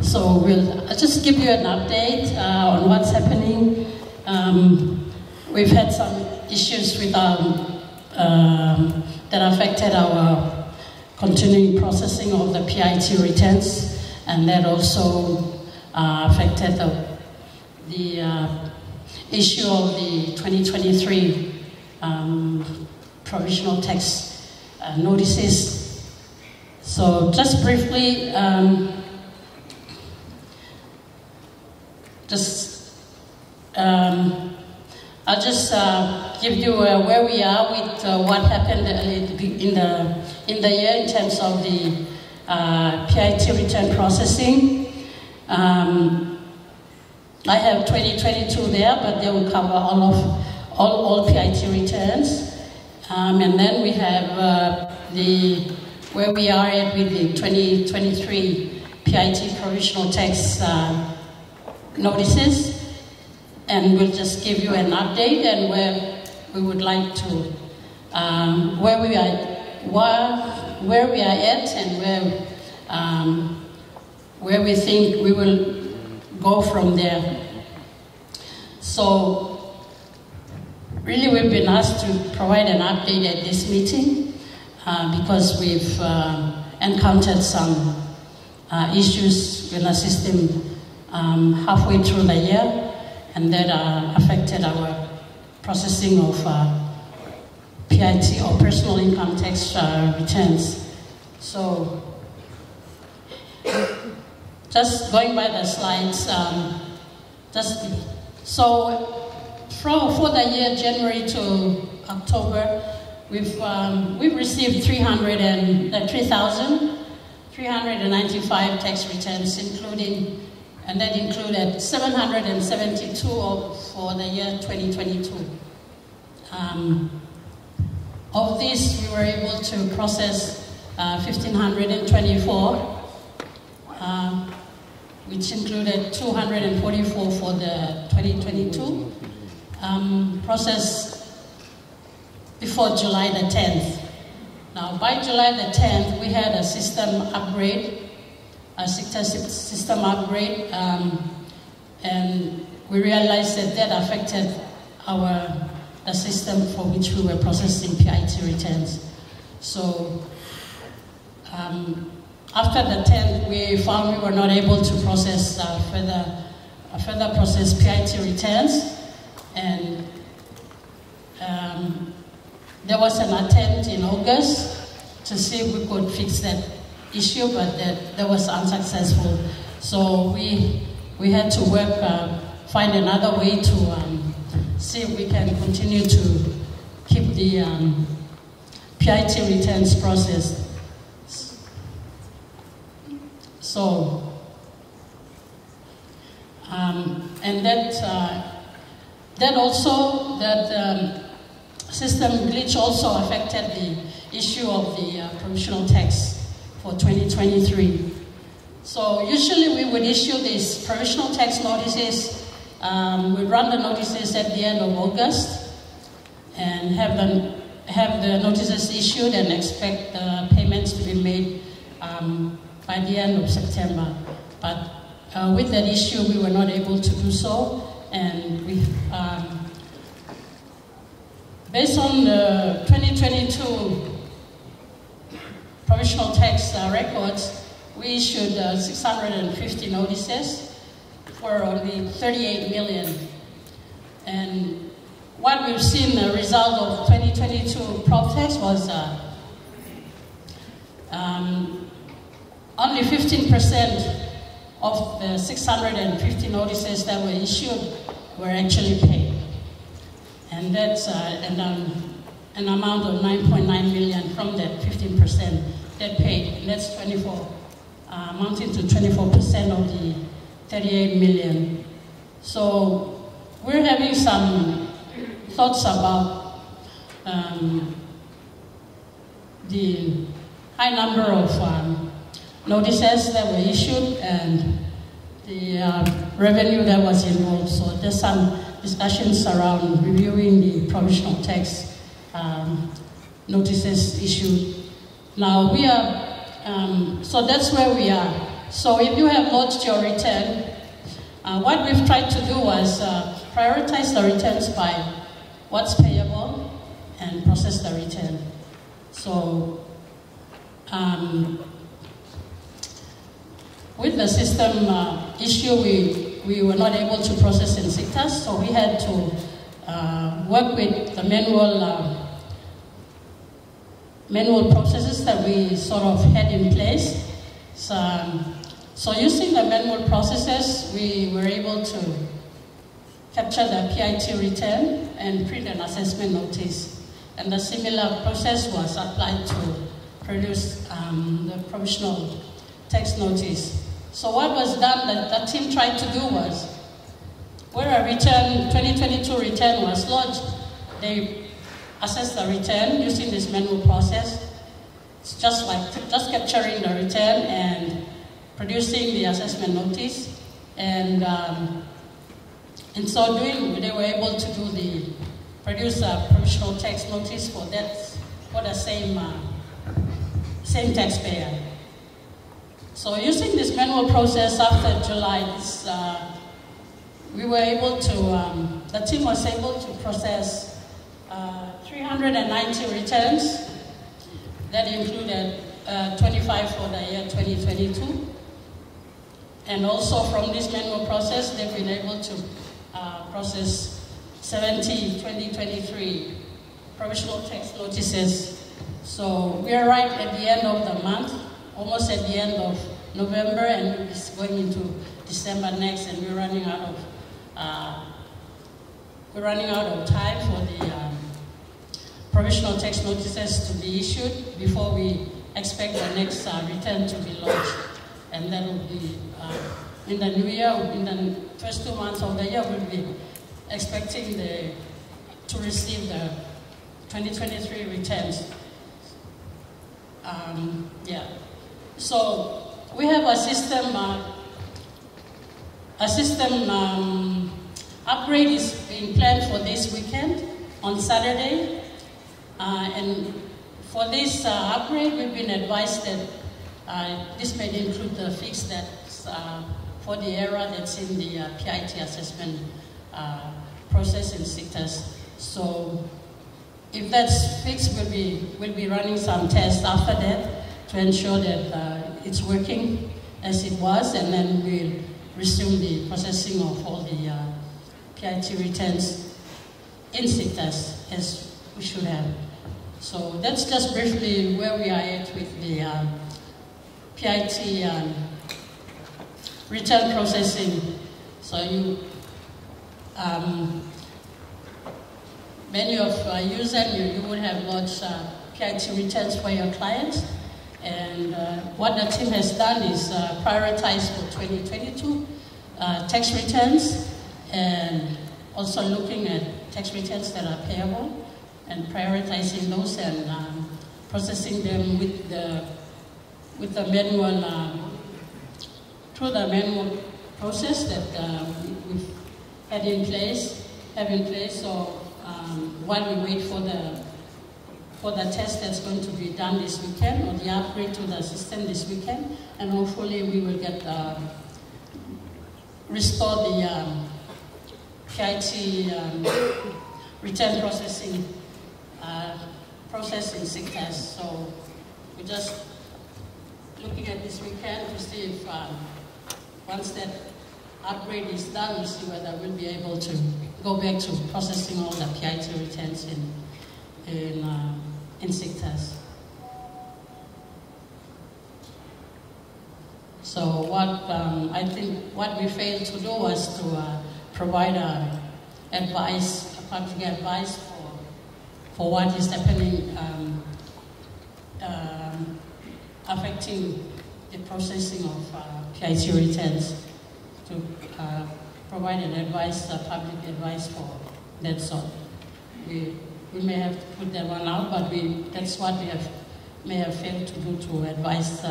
So I'll just give you an update on what's happening. We've had some issues with that affected our continuing processing of the PIT returns, and that also affected the issue of the 2023 provisional tax notices. So just briefly, I'll just give you where we are with what happened in the year in terms of the PIT return processing. I have 2022 there, but they will cover all PIT returns. And then we have where we are at with the 2023 PIT provisional tax notices. And we'll just give you an update and where we would like to, where we are at, and where we think we will go from there. So, really, we've been asked to provide an update at this meeting because we've encountered some issues in the system halfway through the year, and that affected our processing of PIT or personal income tax returns. So, just going by the slides, for the year January to October, we've received 3,395 tax returns, and that included 772 for the year 2022. Of these, we were able to process 1,524, which included 244 for the 2022, processed before July the 10th. Now, by July the 10th, we had a system upgrade, and we realized that affected the system for which we were processing PIT returns. So after the 10th, we found we were not able to process further process PIT returns, and there was an attempt in August to see if we could fix that issue, but that was unsuccessful. So we had to find another way to see if we can continue to keep the PIT returns processed. So, and that system glitch also affected the issue of the provisional tax for 2023. So usually we would issue these provisional tax notices. We run the notices at the end of August and have the notices issued and expect the payments to be made by the end of September. But with that issue, we were not able to do so, and we, based on the 2022 provisional tax records, we issued 650 notices for only 38 million. And what we've seen, the result of 2022 prop tax was only 15% of the 650 notices that were issued were actually paid. And that's an amount of 9.9 million from that 15% that paid. And that's amounting to 24% of the 38 million. So we're having some thoughts about the high number of notices that were issued and the revenue that was involved. So there's some discussions around reviewing the provisional tax notices issued. Now we are, so that's where we are. So if you have lodged your return, what we've tried to do was prioritize the returns by what's payable and process the return. So with the system issue, we were not able to process in sectors, so we had to work with the manual processes that we sort of had in place. So using the manual processes, we were able to capture the PIT return and print an assessment notice. And the similar process was applied to produce the provisional tax notice. So what was done, that the team tried to do was, where a return, 2022 return was lodged, they assessed the return using this manual process. It's just capturing the return and producing the assessment notice. And in so doing, they were able to produce a provisional tax notice for the same taxpayer. So using this manual process after July, we were able to, the team was able to process 390 returns. That included 25 for the year 2022. And also from this manual process, they've been able to process 70 2023 provisional tax notices. So we are right at the end of the month, almost at the end of November, and it's going into December next, and we're running out of time for the provisional tax notices to be issued before we expect the next return to be launched. And that will be in the new year, in the first 2 months of the year, we'll be expecting to receive the 2023 returns. So we have a system upgrade is being planned for this weekend on Saturday. And for this upgrade, we've been advised that this may include the fix that's for the error that's in the PIT assessment process in sectors. So if that's fixed, we'll be running some tests after that to ensure that it's working as it was, and then we'll resume the processing of all the PIT returns in sectors as we should have. So that's just briefly where we are at with the PIT return processing. So many of you would have lodged PIT returns for your clients. And what the team has done is prioritize for 2022 tax returns, and also looking at tax returns that are payable and prioritizing those and processing them with the manual through the manual process that we've have in place. So while we wait for the test that's going to be done this weekend, or the upgrade to the system this weekend, and hopefully we will get restore the PIT return processing process in sectors. So we're just looking at this weekend to see if once that upgrade is done, we'll see whether we'll be able to go back to processing all the PIT returns in sectors. So what I think what we failed to do was to provide advice, public advice for what is happening, affecting the processing of PIT returns, to provide an advice, public advice for that sort. We may have to put that one out, but that's what we may have failed to do, to advise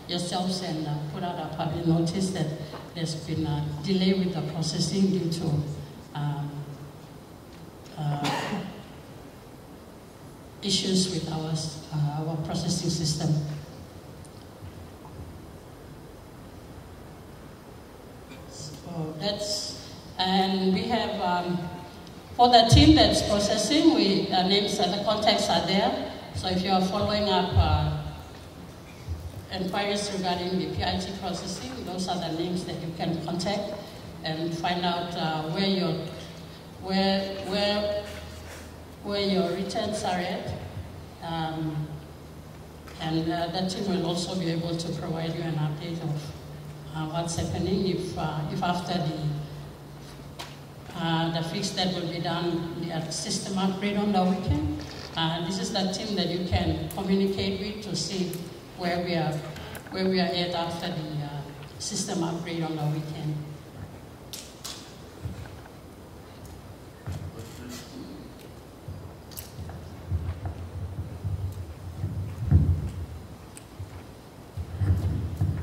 yourselves and put out a public notice that there's been a delay with the processing due to issues with our processing system. So that's, and we have, for the team that's processing, names and the contacts are there. So if you are following up inquiries regarding the PIT processing, those are the names that you can contact and find out where your returns are at. And that team will also be able to provide you an update of what's happening if after the fix that will be done, the system upgrade on the weekend. This is the team that you can communicate with to see where we are at after the system upgrade on the weekend.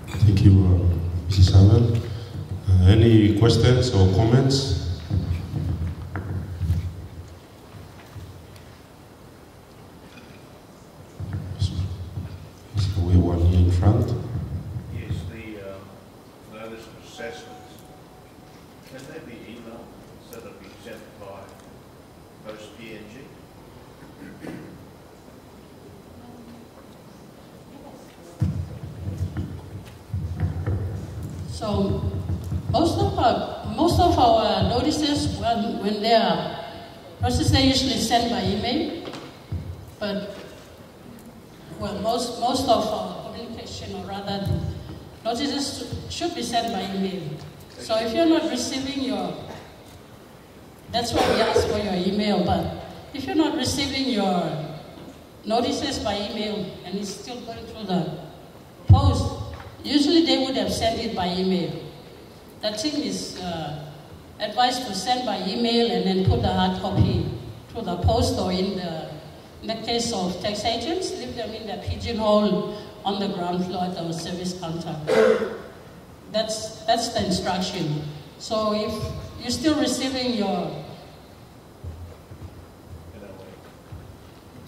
Thank you, Mrs. Allen. Any questions or comments? We have one here in front. Yes, the notice of assessments. Can they be emailed instead of being sent by post PNG? So most of our notices, when they are processed, they're usually sent by email. But well, most of our communication, or rather notices, should be sent by email. So if you're not receiving that's why we ask for your email. But if you're not receiving your notices by email and it's still going through the post, usually they would have sent it by email. The team is advised to send by email and then put the hard copy through the post, or in the case of tax agents, leave them in the pigeonhole on the ground floor at our service counter. That's the instruction. So if you're still receiving your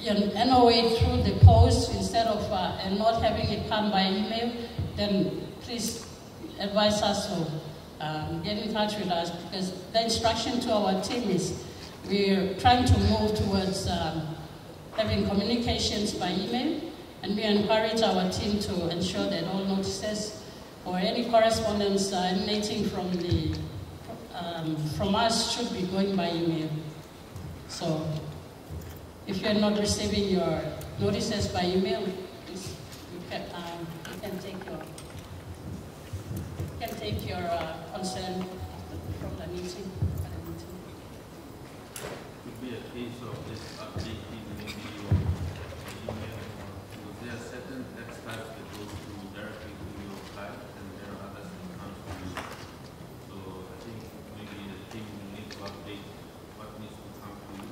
NOA through the post instead of and not having it come by email, then please advise us to get in touch with us, because the instruction to our team is we're trying to move towards having communications by email, and we encourage our team to ensure that all notices or any correspondence emanating from us should be going by email. So if you're not receiving your notices by email, please, you can take your concern from the meeting. Could be a case of this update maybe your email, because there are certain text types that go directly to your client, and there are others that come to you. So I think maybe the team will need to update what needs to come to you,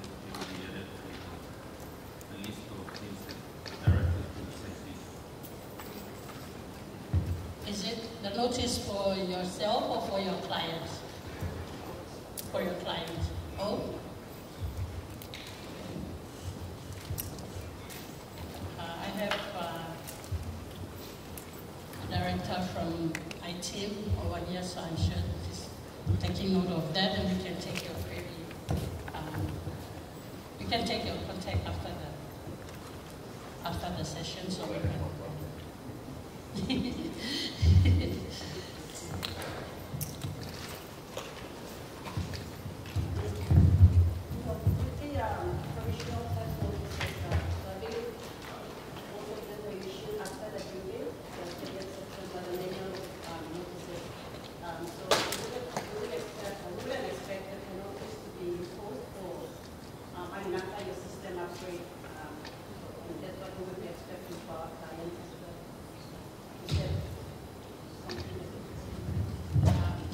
that can be added to the list of things that directly to the census. Is it the notice for yourself or for your client? For your client. Oh? I have a director from my team over here, so I'm sure he's taking note of that, and we can take your query. We can take your contact after the session, so we can.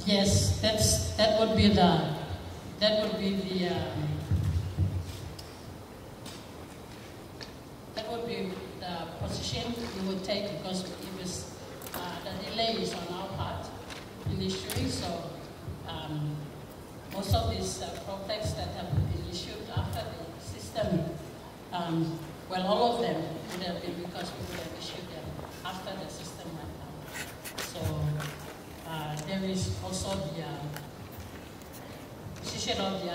Yes, that would be the position we would take, because it was the delay is on our part in issuing. So most of these projects that have been issued after the system, well, all of them would have been because we would have issued them after the system went down. So they there is also the decision of the